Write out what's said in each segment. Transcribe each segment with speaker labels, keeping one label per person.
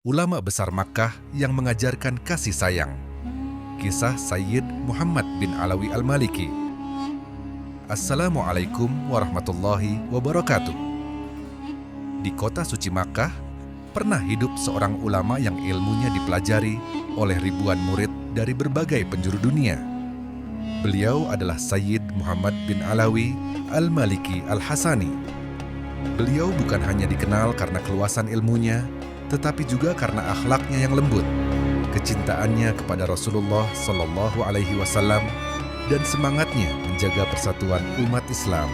Speaker 1: ulama besar Makkah yang mengajarkan kasih sayang. Kisah Sayyid Muhammad bin Alawi Al-Maliki. Assalamualaikum warahmatullahi wabarakatuh. Di kota suci Makkah, pernah hidup seorang ulama yang ilmunya dipelajari oleh ribuan murid dari berbagai penjuru dunia. Beliau adalah Sayyid Muhammad bin Alawi Al-Maliki Al-Hasani. Beliau bukan hanya dikenal karena keluasan ilmunya, tetapi juga karena akhlaknya yang lembut, kecintaannya kepada Rasulullah Shallallahu Alaihi Wasallam, dan semangatnya menjaga persatuan umat Islam.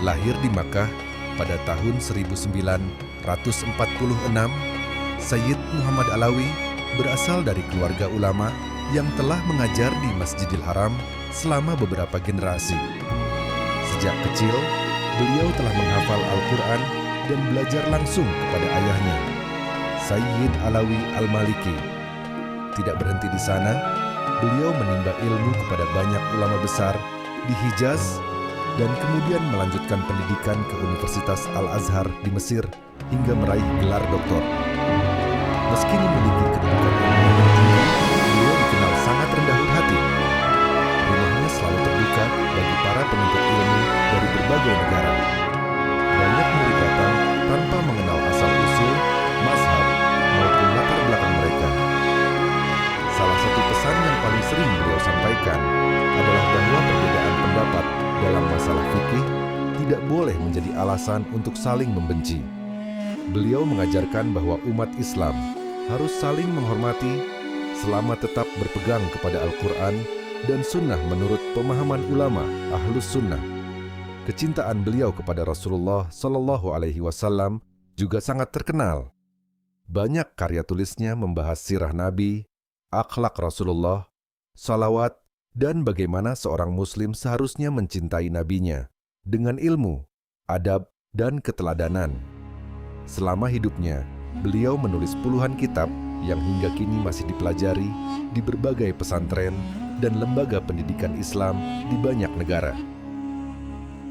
Speaker 1: Lahir di Makkah pada tahun 1946, Sayyid Muhammad Alawi berasal dari keluarga ulama yang telah mengajar di Masjidil Haram selama beberapa generasi. Sejak kecil, beliau telah menghafal Al-Quran dan belajar langsung kepada ayahnya, Sayyid Alawi Al-Maliki. Tidak berhenti di sana, beliau menimba ilmu kepada banyak ulama besar di Hijaz dan kemudian melanjutkan pendidikan ke Universitas Al-Azhar di Mesir hingga meraih gelar doktor. Meski memiliki kedudukan ilmu yang tinggi, beliau dikenal sangat rendah hati. Rumahnya selalu terbuka bagi para penuntut ilmu dari berbagai negara. Banyak murid datang tanpa mengenal asal-usul, mazhab, maupun latar belakang mereka. Salah satu pesan yang paling sering beliau sampaikan adalah bahwa perbedaan pendapat dalam masalah fikih tidak boleh menjadi alasan untuk saling membenci. Beliau mengajarkan bahwa umat Islam harus saling menghormati selama tetap berpegang kepada Al-Quran dan Sunnah menurut pemahaman ulama Ahlus Sunnah. Kecintaan beliau kepada Rasulullah Shallallahu Alaihi Wasallam juga sangat terkenal. Banyak karya tulisnya membahas sirah Nabi, akhlak Rasulullah, salawat, dan bagaimana seorang Muslim seharusnya mencintai nabinya dengan ilmu, adab, dan keteladanan. Selama hidupnya, beliau menulis puluhan kitab yang hingga kini masih dipelajari di berbagai pesantren dan lembaga pendidikan Islam di banyak negara.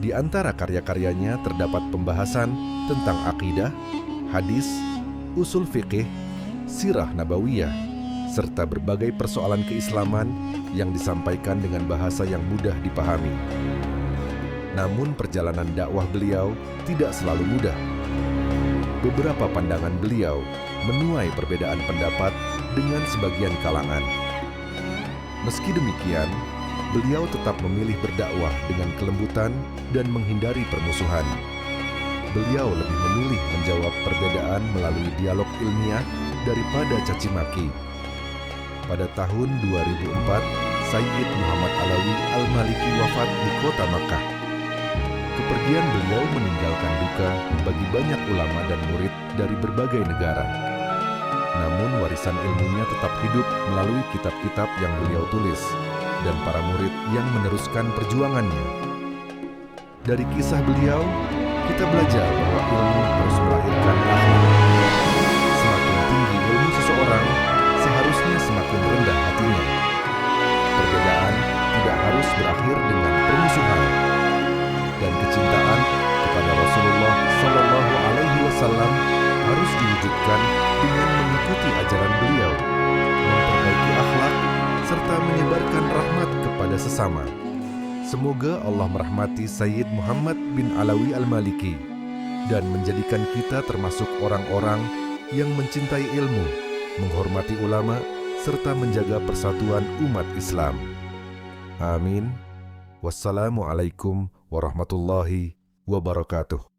Speaker 1: Di antara karya-karyanya terdapat pembahasan tentang akidah, hadis, usul fikih, sirah nabawiyah, serta berbagai persoalan keislaman yang disampaikan dengan bahasa yang mudah dipahami. Namun perjalanan dakwah beliau tidak selalu mudah. Beberapa pandangan beliau menuai perbedaan pendapat dengan sebagian kalangan. Meski demikian, beliau tetap memilih berdakwah dengan kelembutan dan menghindari permusuhan. Beliau lebih memilih menjawab perbedaan melalui dialog ilmiah daripada caci maki. Pada tahun 2004, Sayyid Muhammad Alawi Al-Maliki wafat di kota Makkah. Kepergian beliau meninggalkan duka bagi banyak ulama dan murid dari berbagai negara. Namun warisan ilmunya tetap hidup melalui kitab-kitab yang beliau tulis dan para murid yang meneruskan perjuangannya. Dari kisah beliau, kita belajar bahwa ilmu harus melahirkan akhlak. Semakin tinggi ilmu seseorang, seharusnya semakin rendah hatinya. Perbedaan tidak harus berakhir dengan permusuhan. Dan kecintaan kepada Rasulullah Shallallahu Alaihi Wasallam harus diwujudkan dengan mengikuti ajaran beliau, memperbaiki akhlak, serta menyebarkan rahmat kepada sesama. Semoga Allah merahmati Sayyid Muhammad bin Alawi Al-Maliki dan menjadikan kita termasuk orang-orang yang mencintai ilmu, menghormati ulama, serta menjaga persatuan umat Islam. Amin. Wassalamualaikum warahmatullahi wabarakatuh.